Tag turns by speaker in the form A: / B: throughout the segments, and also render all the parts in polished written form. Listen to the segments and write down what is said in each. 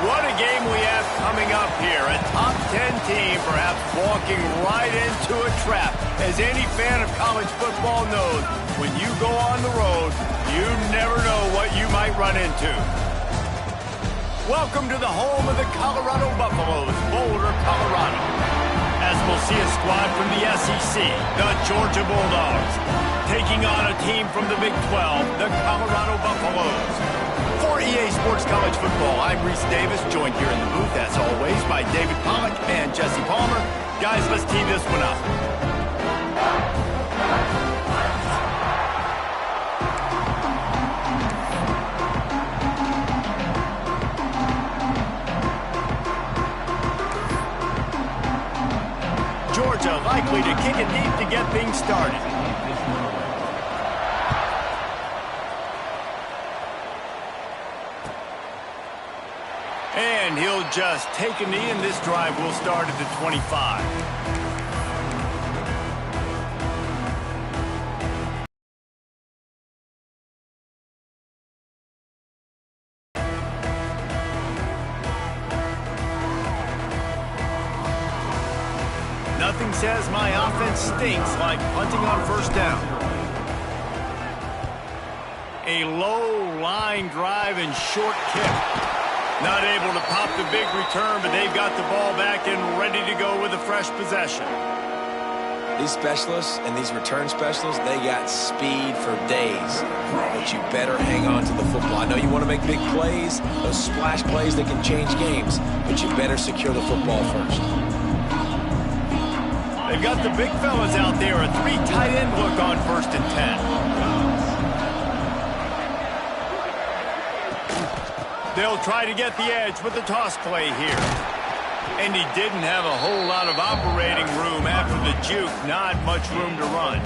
A: What a game we have coming up here. A top 10 team perhaps walking right into a trap. As any fan of college football knows, when you go on the road, you never know what you might run into. Welcome to the home of the Colorado Buffaloes, Boulder, Colorado. As we'll see a squad from the SEC, the Georgia Bulldogs, taking on a team from the Big 12, the Colorado Buffaloes. For EA Sports College Football, I'm Reese Davis, joined here in the booth, as always, by David Pollack and Jesse Palmer. Guys, let's tee this one up. Georgia likely to kick it deep to get things started. And he'll just take a knee, and this drive will start at the 25. Nothing says my offense stinks like punting on first down. A low line drive and short kick. Not able to pop the big return, but they've got the ball back and ready to go with a fresh possession.
B: These specialists and these return specialists, they got speed for days. But you better hang on to the football. I know you want to make big plays, those splash plays that can change games, but you better secure the football first.
A: They've got the big fellas out there, a 3 tight end look on 1st and 10. They'll try to get the edge with the toss play here. And he didn't have a whole lot of operating room after the juke. Not much room to run.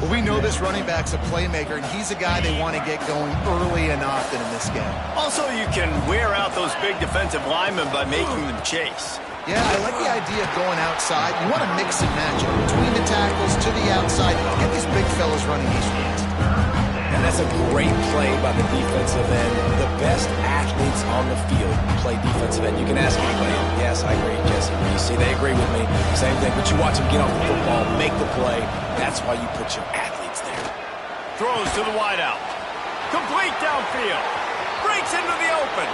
C: Well, we know this running back's a playmaker, and he's a guy they want to get going early and often in this game.
A: Also, you can wear out those big defensive linemen by making them chase.
C: Yeah, I like the idea of going outside. You want to mix and match it between the tackles to the outside. Get these big fellas running east and west.
B: And that's a great play by the defensive end. The best athletes on the field play defensive end. You can ask anybody. Yes, I agree, Jesse. You see, they agree with me. Same thing. But you watch them get off the football, make the play. That's why you put your athletes there.
A: Throws to the wideout. Complete downfield. breaks into the open.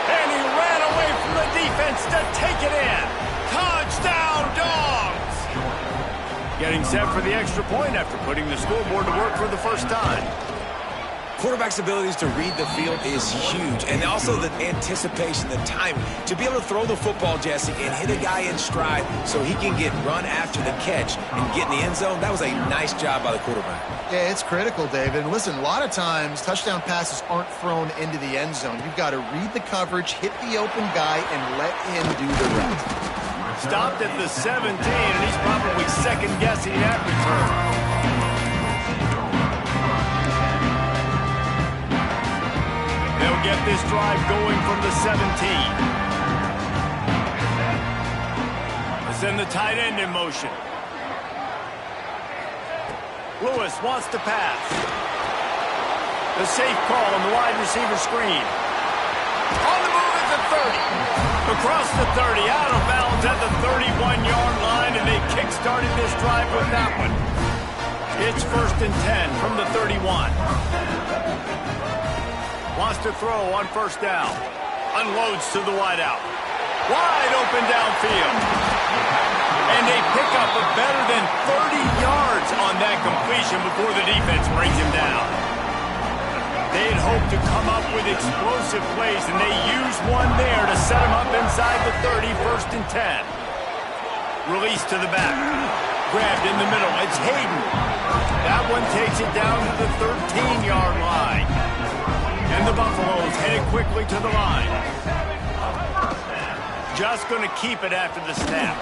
A: And he ran away from the defense to take it in. Touchdown, Dogs! Getting set for the extra point after putting the scoreboard to work for the first time.
B: Quarterback's abilities to read the field is huge, and also the anticipation, the timing. To be able to throw the football, Jesse, and hit a guy in stride so he can get run after the catch and get in the end zone, that was a nice job by the quarterback.
C: Yeah, it's critical, David. And listen, a lot of times touchdown passes aren't thrown into the end zone. You've got to read the coverage, hit the open guy, and let him do the rest.
A: Stopped at the 17, and he's probably second-guessing that return. They'll get this drive going from the 17. Let's send the tight end in motion. Lewis wants to pass. The safe call on the wide receiver screen. On the move at the 30. Across the 30, out of bounds at the 31-yard line, and they kick-started this drive with that one. It's 1st and 10 from the 31. Wants to throw on 1st down. Unloads to the wideout. Wide open downfield. And they pick up a better than 30 yards on that completion before the defense brings him down. They had hoped to come up with explosive plays, and they used one there to set him up inside the 30, 1st and 10. Release to the back. Grabbed in the middle. It's Hayden. That one takes it down to the 13-yard line. And the Buffaloes headed quickly to the line. Just going to keep it after the snap.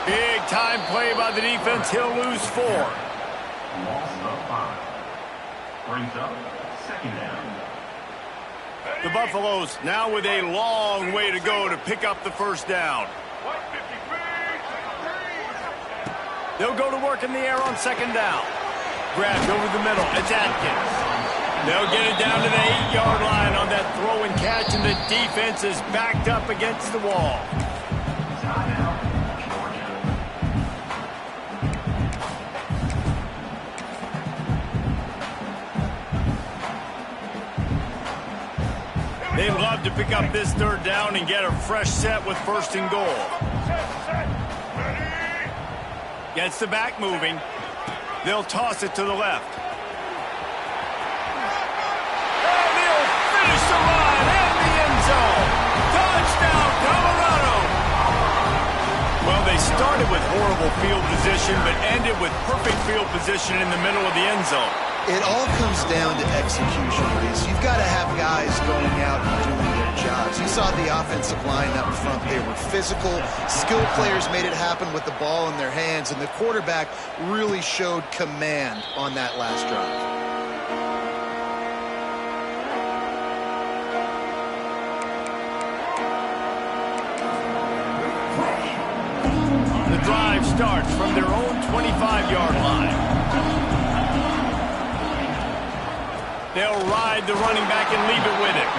A: Big time play by the defense. He'll lose 4.
D: Loss of 5. Brings up 2nd down.
A: The Buffaloes now with a long way to go to pick up the 1st down. They'll go to work in the air on 2nd down. Grabbed over the middle. It's Atkins. They'll get it down to the 8-yard line on that throw and catch, and the defense is backed up against the wall. They'd love to pick up this 3rd down and get a fresh set with 1st and goal. Gets the back moving. They'll toss it to the left. Finish the line and the end zone. Touchdown, Colorado. Well, they started with horrible field position, but ended with perfect field position in the middle of the end zone.
C: It all comes down to execution, Reese. You've got to have guys going out and doing their jobs. You saw the offensive line up front. They were physical. Skilled players made it happen with the ball in their hands, and the quarterback really showed command on that last drive.
A: The drive starts from their own 25-yard line. They'll ride the running back and leave it with him.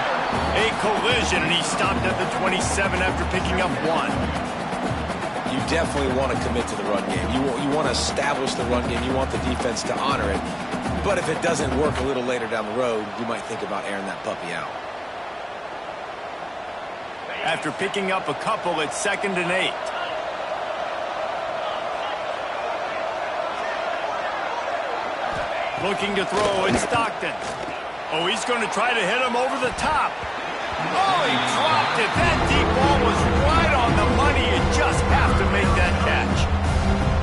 A: A collision, and he stopped at the 27 after picking up 1.
B: You definitely want to commit to the run game. You want to establish the run game. You want the defense to honor it. But if it doesn't work a little later down the road, you might think about airing that puppy out.
A: After picking up a couple, it's 2nd and 8. Looking to throw, it's Stockton. Oh, he's going to try to hit him over the top. Oh, he dropped it. That deep ball was right on the money. You just have to make that catch.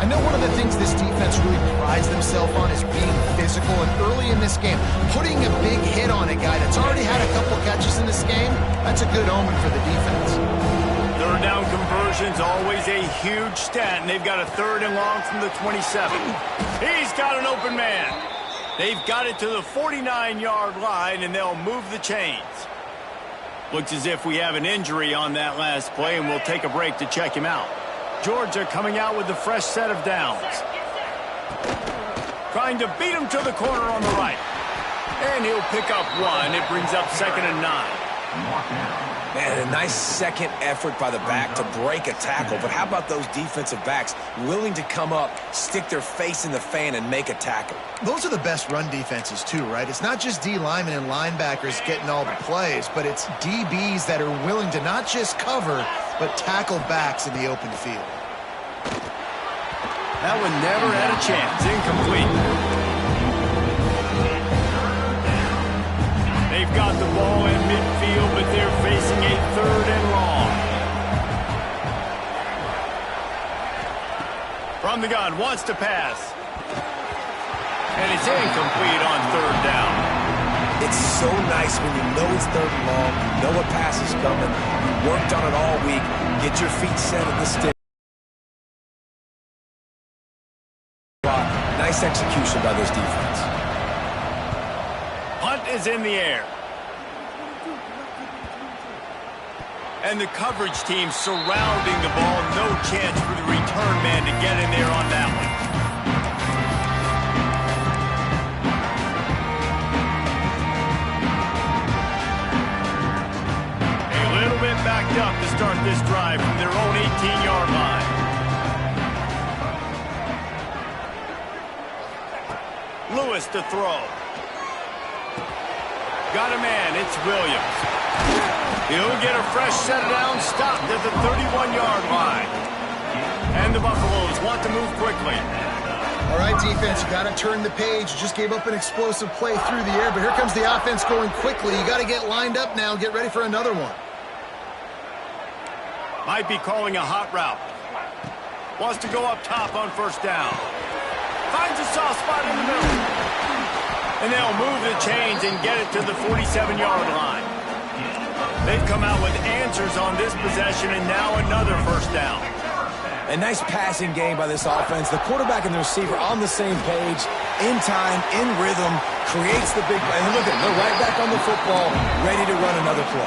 C: I know one of the things this defense really prides themselves on is being physical, and early in this game, putting a big hit on a guy that's already had a couple catches in this game, that's a good omen for the defense.
A: 3rd down conversion's always a huge stat, and they've got a 3rd and long from the 27. He's got an open man. They've got it to the 49-yard line, and they'll move the chains. Looks as if we have an injury on that last play, and we'll take a break to check him out. Georgia coming out with a fresh set of downs. Trying to beat him to the corner on the right. And he'll pick up 1. It brings up 2nd and 9.
B: Man, a nice second effort by the back to break a tackle. But how about those defensive backs willing to come up, stick their face in the fan, and make a tackle?
C: Those are the best run defenses too, right? It's not just D linemen and linebackers getting all the plays, but it's DBs that are willing to not just cover, but tackle backs in the open field.
A: That one never had a chance. Incomplete. They've got the ball in midfield, but they're facing a 3rd and long. From the gun, wants to pass. And it's incomplete on 3rd down.
B: It's so nice when you know it's 3rd and long, you know a pass is coming, you worked on it all week, get your feet set at the stick. Nice execution by this defense.
A: Punt is in the air. And the coverage team surrounding the ball. No chance for the return man to get in there on that one. A little bit backed up to start this drive from their own 18-yard line. Lewis to throw. Got a man, it's Williams. He'll get a fresh set down, stopped at the 31-yard line. And the Buffaloes want to move quickly.
C: All right, defense, you got to turn the page. You just gave up an explosive play through the air, but here comes the offense going quickly. You got to get lined up now, get ready for another one.
A: Might be calling a hot route. Wants to go up top on 1st down. Finds a soft spot in the middle. And they'll move the chains and get it to the 47-yard line. They've come out with answers on this possession, and now another 1st down.
B: A nice passing game by this offense. The quarterback and the receiver on the same page, in time, in rhythm, creates the big play. And look at them, they're right back on the football, ready to run another play.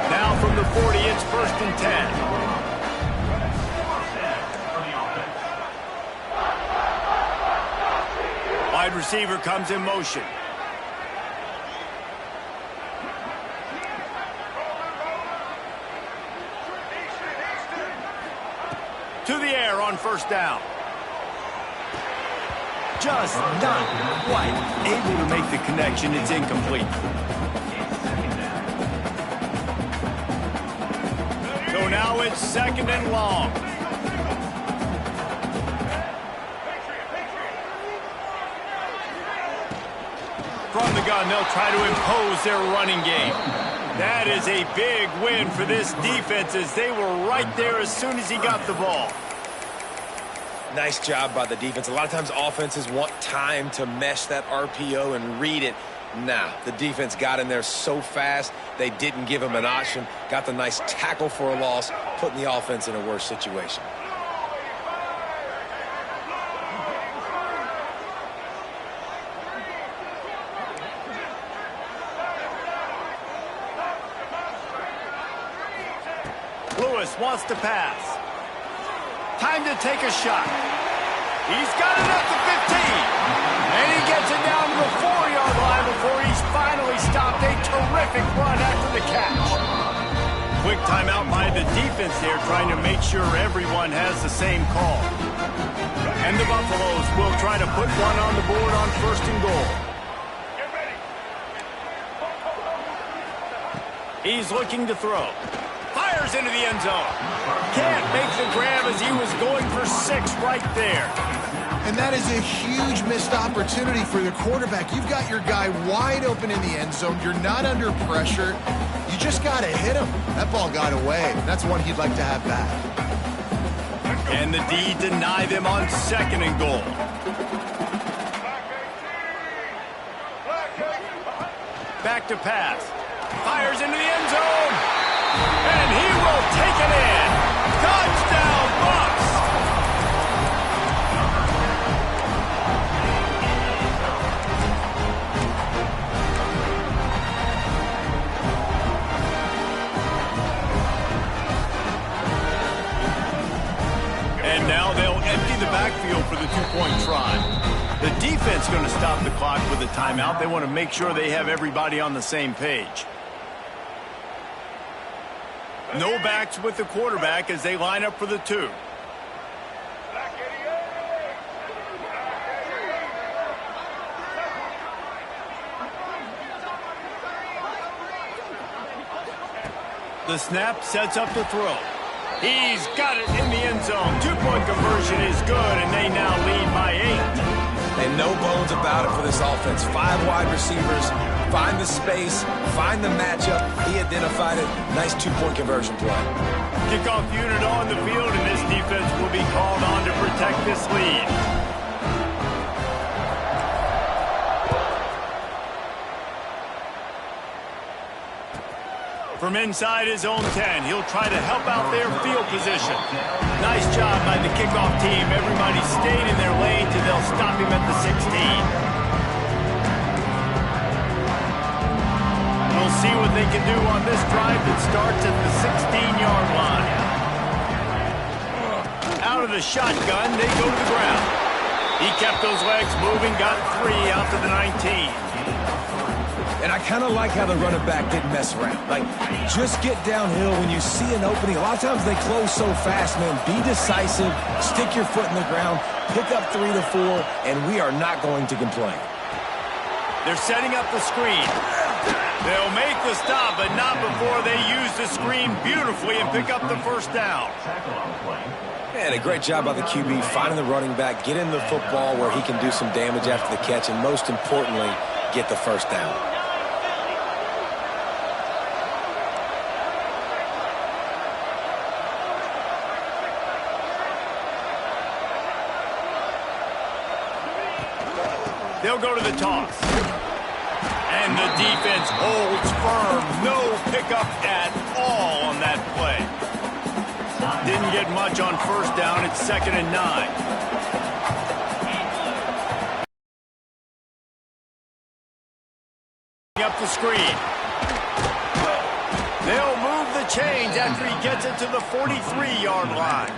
A: Now from the 40, it's 1st and 10. Wide receiver comes in motion. To the air on 1st down. Just not quite able to make the connection. It's incomplete. So now it's 2nd and long. From the gun, they'll try to impose their running game. That is a big win for this defense as they were right there as soon as he got the ball.
B: Nice job by the defense. A lot of times offenses want time to mesh that RPO and read it. Nah, the defense got in there so fast, they didn't give him an option. Got the nice tackle for a loss, putting the offense in a worse situation.
A: Lewis wants to pass. Time to take a shot. He's got it at the 15. And he gets it down to the 4-yard line before he's finally stopped. A terrific run after the catch. Quick timeout by the defense there, trying to make sure everyone has the same call. And the Buffaloes will try to put one on the board on 1st and goal. He's looking to throw. Fires into the end zone. Can't make the grab as he was going for 6 right there.
C: And that is a huge missed opportunity for the quarterback. You've got your guy wide open in the end zone. You're not under pressure. You just got to hit him. That ball got away. That's one he'd like to have back.
A: And the D deny them on 2nd and goal. Back to pass. Fires into the end zone. And he will take it in. Touchdown, Bucs! And now they'll empty the backfield for the 2-point try. The defense going to stop the clock with a timeout. They want to make sure they have everybody on the same page. No backs with the quarterback as they line up for the 2. The snap sets up the throw. He's got it in the end zone. 2-point conversion is good, and they now lead by 8.
B: And no bones about it for this offense. 5 wide receivers, find the space, find the matchup. He identified it. Nice 2-point conversion play.
A: Kickoff unit on the field, and this defense will be called on to protect this lead. From inside his own 10, he'll try to help out their field position. Nice job by the kickoff team. Everybody stayed in their lane till they'll stop him at the 16. We'll see what they can do on this drive that starts at the 16-yard line. Out of the shotgun, they go to the ground. He kept those legs moving, got 3 out to the 19.
B: And I kind of like how the running back didn't mess around. Like, just get downhill when you see an opening. A lot of times they close so fast, man. Be decisive, stick your foot in the ground, pick up 3 to 4, and we are not going to complain.
A: They're setting up the screen. They'll make the stop, but not before they use the screen beautifully and pick up the first down.
B: Man, a great job by the QB finding the running back, getting the football where he can do some damage after the catch, and most importantly, get the first down.
A: They'll go to the toss. And the defense holds firm. No pickup at all on that play. Didn't get much on first down. It's 2nd and 9. Up the screen. They'll move the chains after he gets it to the 43-yard line.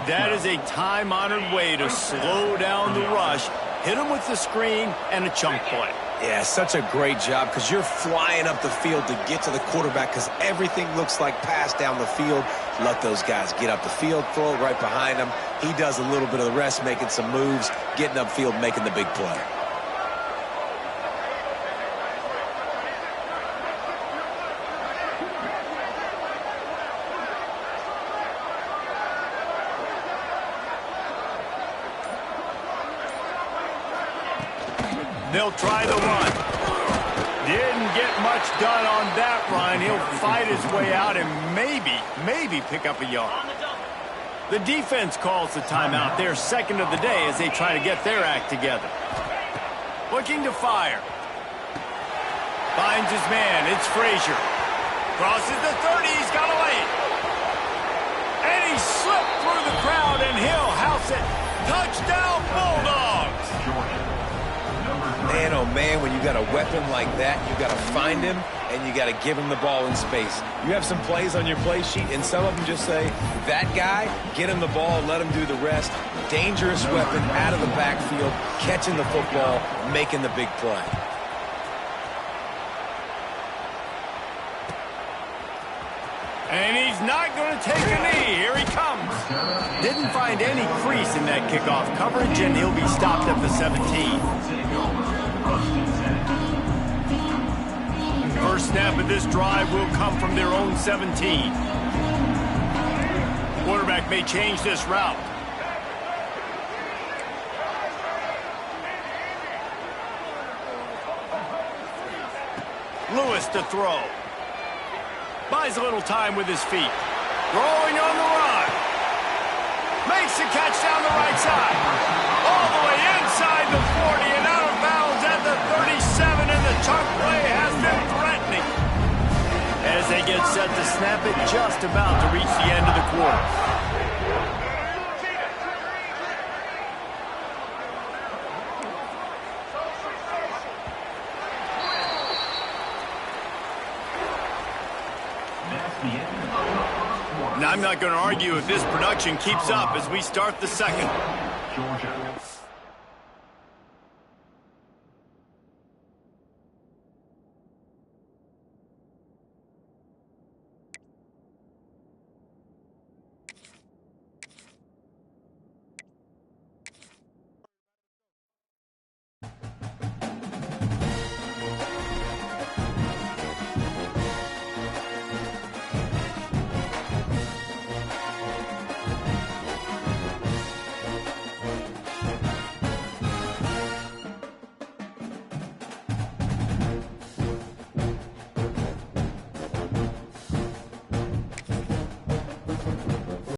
A: That is a time-honored way to slow down the rush. Hit him with the screen and a chunk play.
B: Yeah, such a great job because you're flying up the field to get to the quarterback because everything looks like pass down the field. Let those guys get up the field, throw it right behind him. He does a little bit of the rest, making some moves, getting upfield, making the big play.
A: They'll try the run. Didn't get much done on that run. He'll fight his way out and maybe pick up a yard. The defense calls the timeout. Their 2nd of the day as they try to get their act together. Looking to fire. Finds his man. It's Frazier. Crosses the 30. He's got a lane. And he slipped through the crowd and he'll house it. Touchdown Bulldogs.
B: Man, oh man, when you got a weapon like that, you got to find him and you got to give him the ball in space. You have some plays on your play sheet, and some of them just say, that guy, get him the ball, let him do the rest. Dangerous weapon out of the backfield, catching the football, making the big play.
A: And he's not going to take a knee. Here he comes. Didn't find any crease in that kickoff coverage, and he'll be stopped at the 17. First snap of this drive will come from their own 17. Quarterback may change this route. Lewis to throw. Buys a little time with his feet. Throwing on the run. Makes the catch down the right side. All the way inside the 40 and out of bounds at the 37, and the chunk play has been threatening. As they get set to snap it, just about to reach the end of the quarter. Now, I'm not going to argue if this production keeps up as we start the 2nd.
D: Georgia.